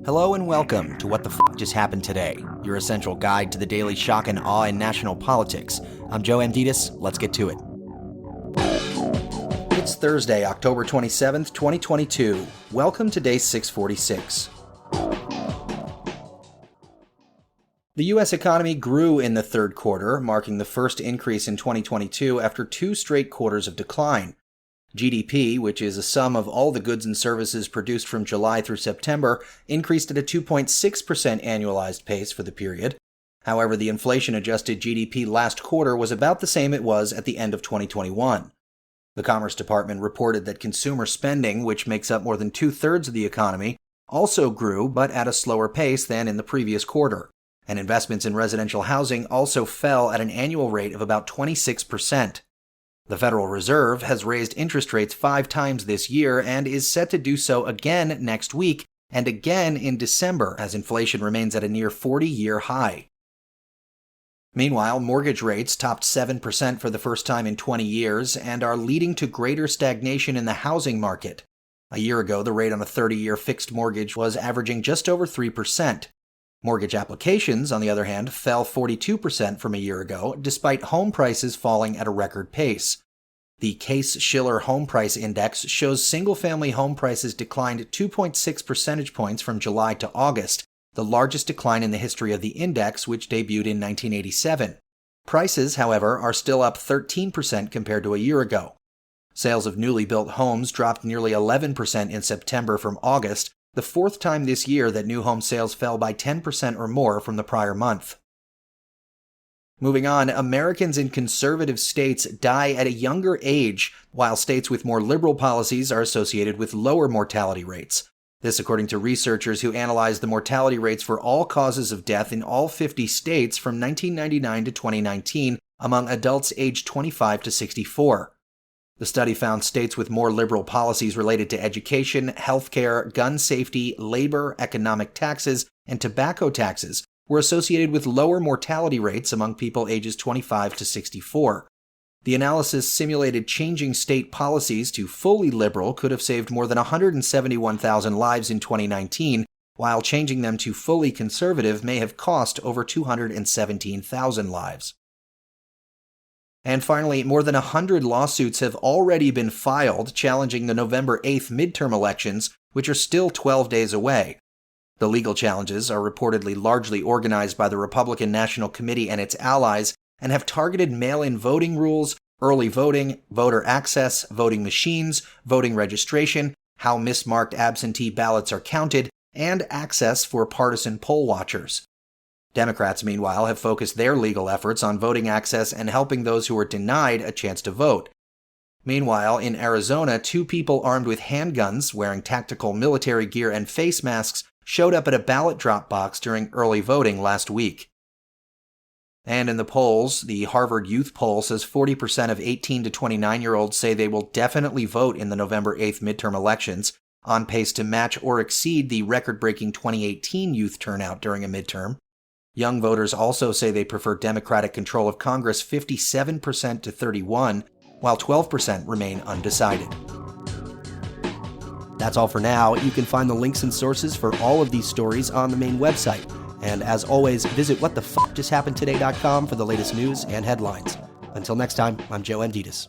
Hello and welcome to What the F*** Just Happened Today, your essential guide to the daily shock and awe in national politics. I'm Joe Amditis. Let's get to it. It's Thursday, October 27th, 2022. Welcome to day 646. The U.S. economy grew in the third quarter, marking the first increase in 2022 after two straight quarters of decline. GDP, which is a sum of all the goods and services produced from July through September, increased at a 2.6% annualized pace for the period. However, the inflation-adjusted GDP last quarter was about the same it was at the end of 2021. The Commerce Department reported that consumer spending, which makes up more than two-thirds of the economy, also grew, but at a slower pace than in the previous quarter. And investments in residential housing also fell at an annual rate of about 26%. The Federal Reserve has raised interest rates 5 times this year and is set to do so again next week and again in December as inflation remains at a near 40-year high. Meanwhile, mortgage rates topped 7% for the first time in 20 years and are leading to greater stagnation in the housing market. A year ago, the rate on a 30-year fixed mortgage was averaging just over 3%. Mortgage applications, on the other hand, fell 42% from a year ago, despite home prices falling at a record pace. The Case-Shiller Home Price Index shows single-family home prices declined 2.6 percentage points from July to August, the largest decline in the history of the index, which debuted in 1987. Prices, however, are still up 13% compared to a year ago. Sales of newly built homes dropped nearly 11% in September from August, the fourth time this year that new home sales fell by 10% or more from the prior month. Moving on, Americans in conservative states die at a younger age, while states with more liberal policies are associated with lower mortality rates. This according to researchers who analyzed the mortality rates for all causes of death in all 50 states from 1999 to 2019 among adults aged 25 to 64. The study found states with more liberal policies related to education, healthcare, gun safety, labor, economic taxes, and tobacco taxes were associated with lower mortality rates among people ages 25 to 64. The analysis simulated changing state policies to fully liberal could have saved more than 171,000 lives in 2019, while changing them to fully conservative may have cost over 217,000 lives. And finally, more than 100 lawsuits have already been filed challenging the November 8th midterm elections, which are still 12 days away. The legal challenges are reportedly largely organized by the Republican National Committee and its allies and have targeted mail-in voting rules, early voting, voter access, voting machines, voting registration, how mismarked absentee ballots are counted, and access for partisan poll watchers. Democrats, meanwhile, have focused their legal efforts on voting access and helping those who are denied a chance to vote. Meanwhile, in Arizona, 2 people armed with handguns, wearing tactical military gear and face masks, showed up at a ballot drop box during early voting last week. And in the polls, the Harvard Youth Poll says 40% of 18 to 29-year-olds say they will definitely vote in the November 8th midterm elections, on pace to match or exceed the record-breaking 2018 youth turnout during a midterm. Young voters also say they prefer Democratic control of Congress 57% to 31%, while 12% remain undecided. That's all for now. You can find the links and sources for all of these stories on the main website. And as always, visit whatthefjusthappenedtoday.com for the latest news and headlines. Until next time, I'm Joe Amditis.